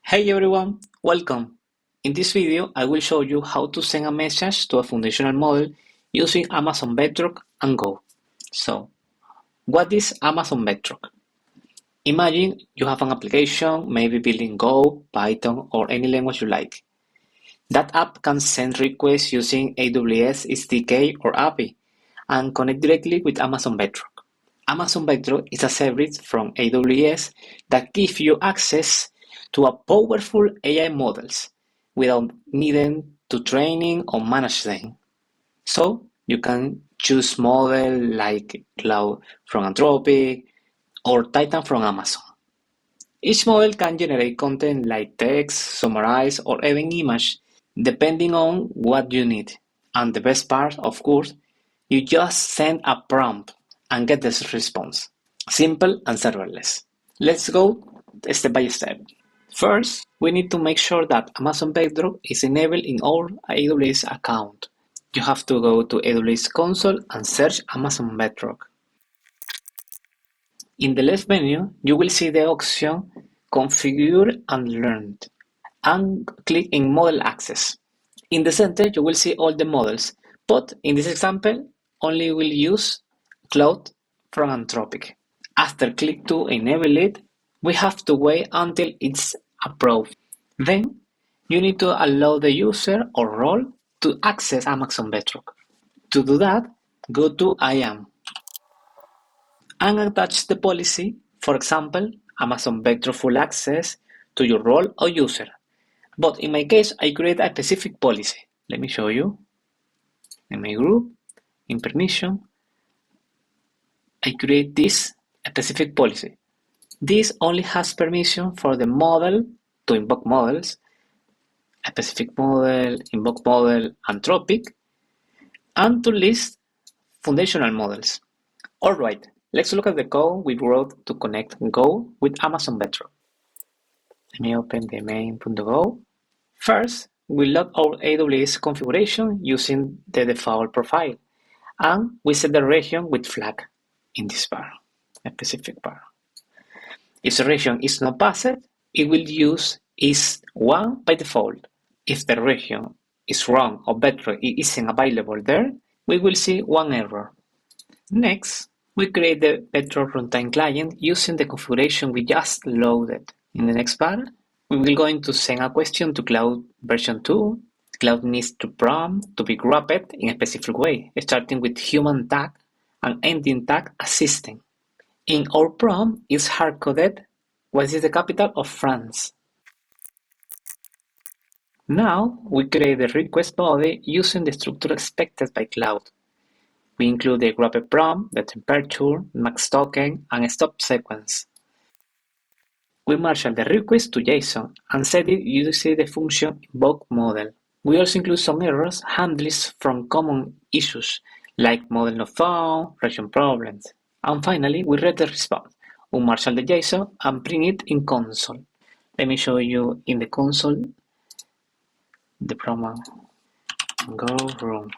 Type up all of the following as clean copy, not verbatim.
Hey everyone, welcome. In this video, I will show you how to send a message to a foundational model using Amazon Bedrock and Go. So, what is Amazon Bedrock? Imagine you have an application, maybe building Go, Python, or any language you like. That app can send requests using AWS SDK or API and connect directly with Amazon Bedrock. Amazon Bedrock is a service from AWS that gives you access to a powerful AI models without needing to training or manage them. So you can choose model like Claude from Anthropic or Titan from Amazon. Each model can generate content like text, summarize, or even image, depending on what you need. And the best part, of course, you just send a prompt and get this response. Simple and serverless. Let's go step by step. First, we need to make sure that Amazon Bedrock is enabled in all AWS account. You have to go to AWS console and search Amazon Bedrock. In the left menu, you will see the option Configure and Learn, and click in Model Access. In the center, you will see all the models, but in this example, only will use Claude from Anthropic. After click to enable it, we have to wait until it's approved. Then, you need to allow the user or role to access Amazon Bedrock. To do that, go to I am and attach the policy, for example, Amazon Bedrock full access to your role or user. But in my case, I create a specific policy. Let me show you. In my group, in permission, I create this specific policy. This only has permission for the model to invoke models, a specific model, invoke model, Anthropic, and to list foundational models. Alright, let's look at the code we wrote to connect Go with Amazon Bedrock. Let me open the main.go. First, we load our AWS configuration using the default profile, and we set the region with flag in this bar, a specific bar. If the region is not passed, it will use is1 by default. If the region is wrong or Bedrock isn't available there, we will see one error. Next, we create the Bedrock runtime client using the configuration we just loaded. In the next bar, we will going to send a question to Claude version 2. Claude needs to prompt to be wrapped in a specific way, starting with human tag and ending tag assistant. In our prompt is hard-coded what is the capital of France. Now we create the request body using the structure expected by Claude. We include the wrapped prompt, the temperature, max token, and stop sequence. We marshal the request to JSON and set it using the function invoke model. We also include some errors handles from common issues like model not found, region problems. And finally, we read the response. We marshal the JSON and print it in console. Let me show you in the console the prompt go room.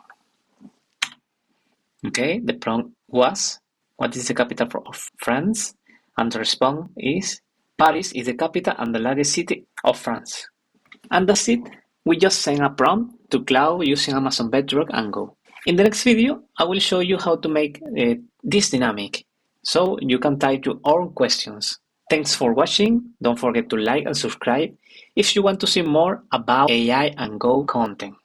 Okay, the prompt was what is the capital of France? And the response is Paris is the capital and the largest city of France. And that's it. We just send a prompt to Claude using Amazon Bedrock and Go. In the next video, I will show you how to make this dynamic, so you can type your own questions. Thanks for watching. Don't forget to like and subscribe if you want to see more about AI and Go content.